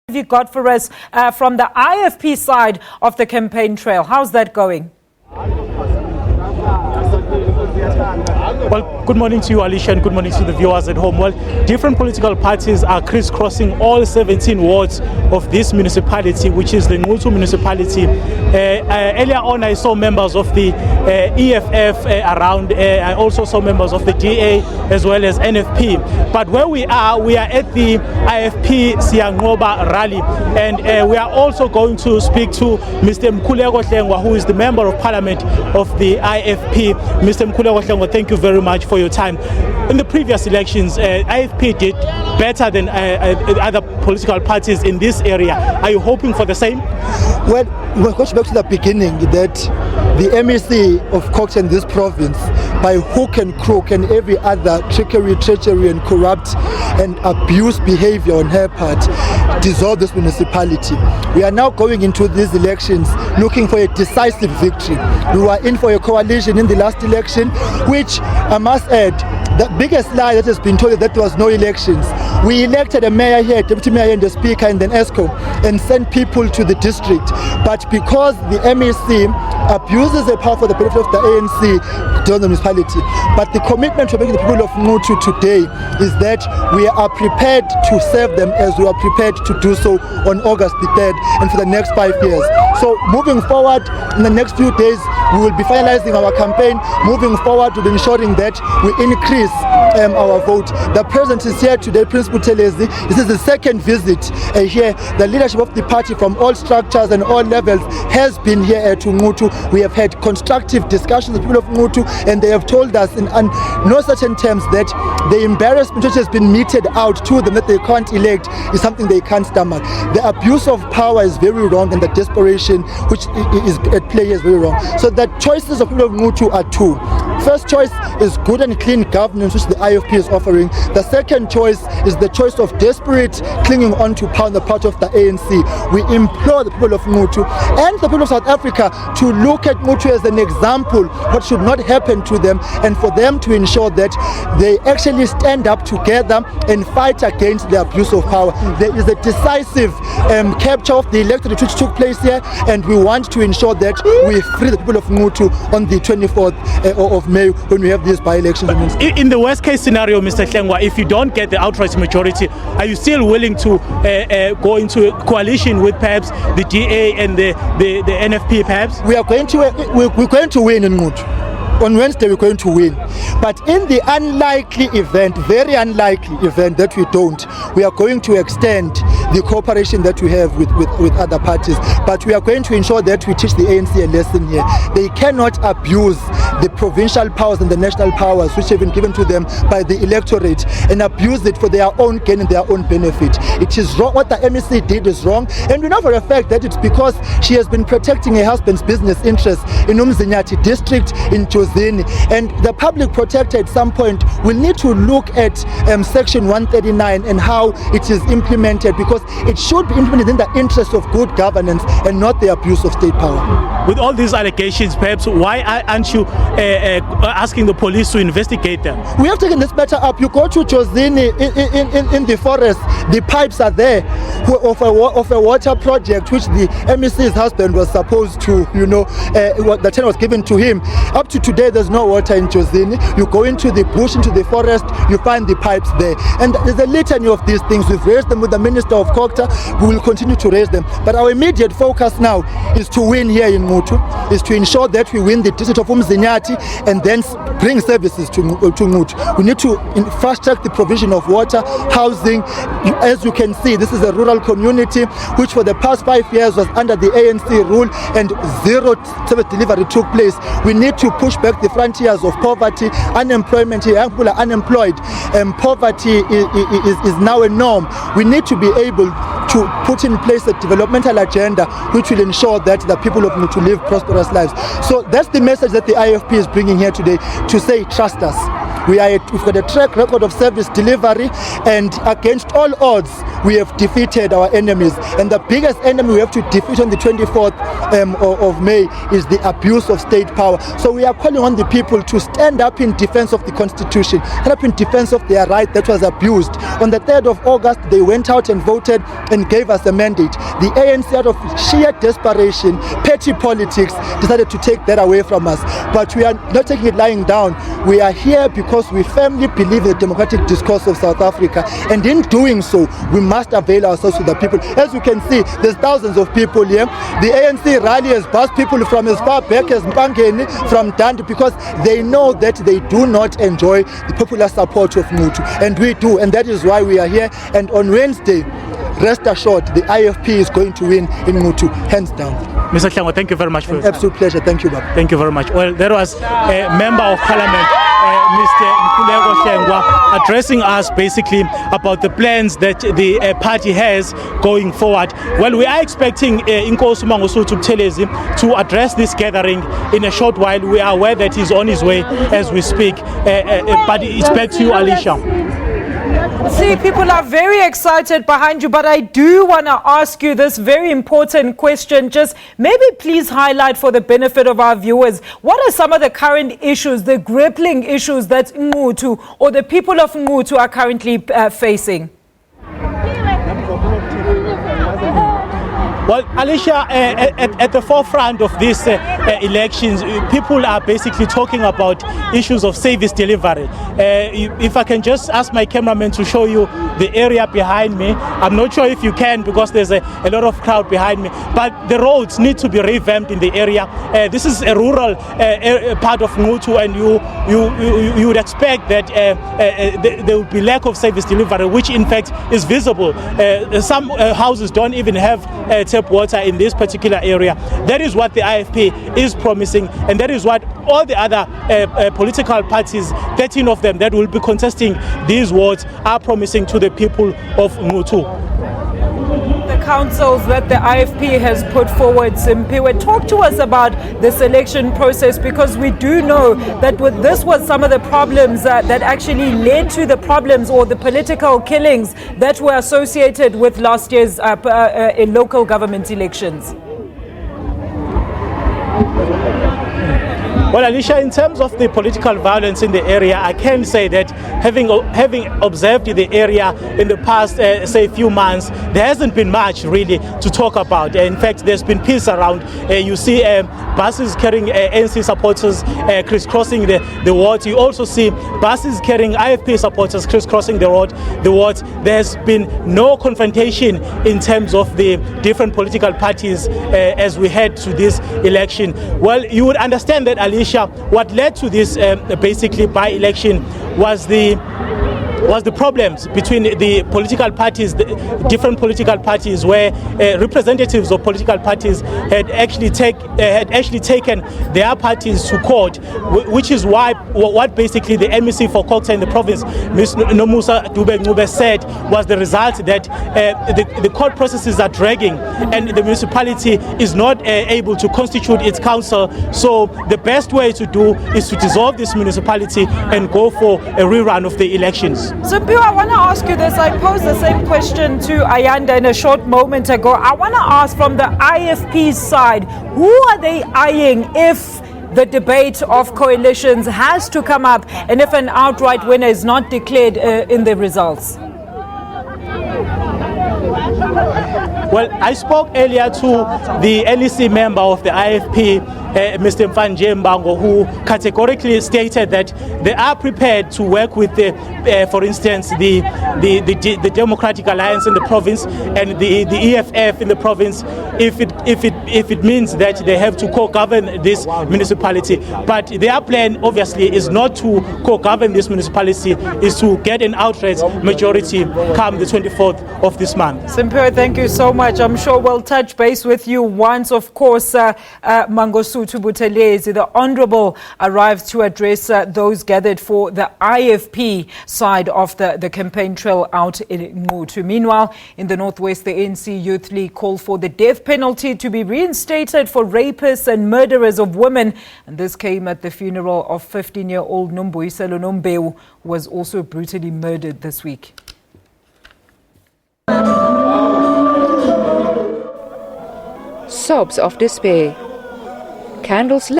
Have you got for us from the IFP side of the campaign trail? How's that going? Well, good morning to you, Alicia, and good morning to the viewers at home. Well, different political parties are crisscrossing all 17 wards of this municipality, which is the Nquthu municipality. Earlier on, I saw members of the EFF around. I also saw members of the DA as well as NFP. But where we are at the IFP siyanqoba rally, and we are also going to speak to Mr. Simphiwe, who is the Member of Parliament of the IFP. Mr. Simphiwe, thank you very much for your time. In the previous elections, IFP did better than other political parties in this area. Are you hoping for the same? Well, we're going back to the beginning that the MEC of Coxton in this province, by hook and crook and every other trickery, treachery and corrupt and abuse behavior on her part, dissolved this municipality. We are now going into these elections looking for a decisive victory. We were in for a coalition in the last election, which I must add, the biggest lie that has been told is that there was no elections. We elected a mayor here, deputy mayor and the speaker and then ESCO, and sent people to the district. But because the MEC abuses the power for the benefit of the ANC to the municipality, but the commitment to making the people of Nquthu today is that we are prepared to serve them as we are prepared to do so on August the 3rd and for the next 5 years. So moving forward, in the next few days, we will be finalizing our campaign. Moving forward, we'll be ensuring that we increase our vote. The president is here today, Prince Buthelezi. This is the second visit here. The leadership of the party from all structures and all levels has been here to Nquthu. We have had constructive discussions with people of Nquthu, and they have told us in no certain terms that the embarrassment which has been meted out to them that they can't elect is something they can't stomach. The abuse of power is very wrong, and the desperation which is at play is very wrong. So the choices of people of Nquthu are two. First choice is good and clean governance, which the IFP is offering. The second choice is the choice of desperate clinging on to power on the part of the ANC. We implore the people of Nquthu and the people of South Africa to look at Nquthu as an example what should not happen to them, and for them to ensure that they actually stand up together and fight against the abuse of power. There is a decisive capture of the electorate which took place here, and we want to ensure that we free the people of Nquthu on the 24th of May when we have these by-elections. In the worst case scenario, Mr. Hlengwa, if you don't get the outright majority, are you still willing to go into a coalition with perhaps the DA and the NFP perhaps? We're going to win in Nquthu. On Wednesday we're going to win, but in the unlikely event, very unlikely event that we don't, we are going to extend the cooperation that we have with other parties, but we are going to ensure that we teach the ANC a lesson here. They cannot abuse the provincial powers and the national powers which have been given to them by the electorate and abuse it for their own gain and their own benefit. It is wrong. What the MEC did is wrong, and we know for a fact that it's because she has been protecting her husband's business interests in Umzinyathi district in Jozini, and the public protector at some point will need to look at section 139 and how it is implemented, because it should be implemented in the interest of good governance and not the abuse of state power. With all these allegations, perhaps why aren't you asking the police to investigate them? We have taken this matter up. You go to Jozini in the forest, the pipes are there of a water project which the MEC's husband was supposed to, the tender was given to him. Up to today, there's no water in Jozini. You go into the bush, into the forest, you find the pipes there. And there's a litany of these things. We've raised them with the Minister of Coxton. We will continue to raise them. But our immediate focus now is to win here in Nquthu, is to ensure that we win the district of Umzinyathi and then bring services to Nquthu. We need to fast-track the provision of water, housing. As you can see, this is a rural community which for the past 5 years was under the ANC rule and zero service delivery took place. We need to push back the frontiers of poverty, unemployment. Young people are unemployed, and poverty is now a norm. We need to be able to put in place a developmental agenda which will ensure that the people of Nquthu live prosperous lives. So that's the message that the IFP is bringing here today, to say trust us. We've got a track record of service delivery, and against all odds, we have defeated our enemies. And the biggest enemy we have to defeat on the 24th of May is the abuse of state power. So we are calling on the people to stand up in defense of the Constitution, stand up in defense of their right that was abused. On the 3rd of August, they went out and voted and gave us a mandate. The ANC, out of sheer desperation, petty politics, decided to take that away from us. But we are not taking it lying down. We are here because we firmly believe in the democratic discourse of South Africa, and in doing so, we must avail ourselves to the people. As you can see, there's thousands of people here. The ANC rally has bussed people from as far back as Mpangeni, from Dandi, because they know that they do not enjoy the popular support of Nquthu, and we do, and that is why we are here. And on Wednesday, rest assured, the IFP is going to win in Nquthu, hands down. Mr. Klangwa, thank you very much for your time. Absolute pleasure. Thank you, Baba. Thank you very much. Well, there was a member of parliament, Mr. Nquthu, addressing us basically about the plans that the party has going forward. Well, we are expecting Nkosi Mangosuthu Buthelezi to address this gathering in a short while. We are aware that he's on his way as we speak. But it's back to you, Alicia. See, people are very excited behind you, but I do want to ask you this very important question. Just maybe please highlight for the benefit of our viewers, what are some of the current issues, the crippling issues that Nquthu or the people of Nquthu are currently facing? Well, Alicia, at the forefront of these elections, people are basically talking about issues of service delivery. If I can just ask my cameraman to show you the area behind me. I'm not sure if you can, because there's a lot of crowd behind me. But the roads need to be revamped in the area. This is a rural part of Nquthu, and you would expect that there would be lack of service delivery, which in fact is visible. Some houses don't even have tap water in this particular area. That is what the IFP is promising, and that is what all the other political parties, 13 of them that will be contesting these wards, are promising to the people of Nquthu. The councils that the IFP has put forward, Simphiwe, talk to us about the selection process, because we do know that this was some of the problems that actually led to the problems or the political killings that were associated with last year's local government elections. Well, Alicia, in terms of the political violence in the area, I can say that having observed the area in the past, say, few months, there hasn't been much really to talk about. In fact, there's been peace around. You see buses carrying ANC supporters crisscrossing the wards. You also see buses carrying IFP supporters crisscrossing the wards. There's been no confrontation in terms of the different political parties as we head to this election. Well, you would understand that, Alicia, what led to this basically by-election was the problems between the political parties, the different political parties, where representatives of political parties had actually taken their parties to court, which is why what basically the MEC for Coxa in the province, Ms. Nomusa Dube said, was the result that the court processes are dragging and the municipality is not able to constitute its council. So the best way to do is to dissolve this municipality and go for a rerun of the elections. Simphiwe, I want to ask you this. I posed the same question to Ayanda in a short moment ago. I want to ask, from the IFP side, who are they eyeing if the debate of coalitions has to come up and if an outright winner is not declared in the results? Well, I spoke earlier to the NEC member of the IFP, Mr. Mfanje Mbango, who categorically stated that they are prepared to work with, for instance, the Democratic Alliance in the province and the EFF in the province, if it means that they have to co-govern this municipality. But their plan, obviously, is not to co-govern this municipality, is to get an outright majority come the 24th of this month. Simphiwe, thank you so much. much. I'm sure we'll touch base with you once, of course, Mangosuthu Buthelezi, the Honourable, arrives to address those gathered for the IFP side of the campaign trail out in Nquthu. Meanwhile, in the Northwest, the ANC Youth League called for the death penalty to be reinstated for rapists and murderers of women. And this came at the funeral of 15-year-old Nombuyiselo Nombewu, who was also brutally murdered this week. Sobs of despair. Candles lit.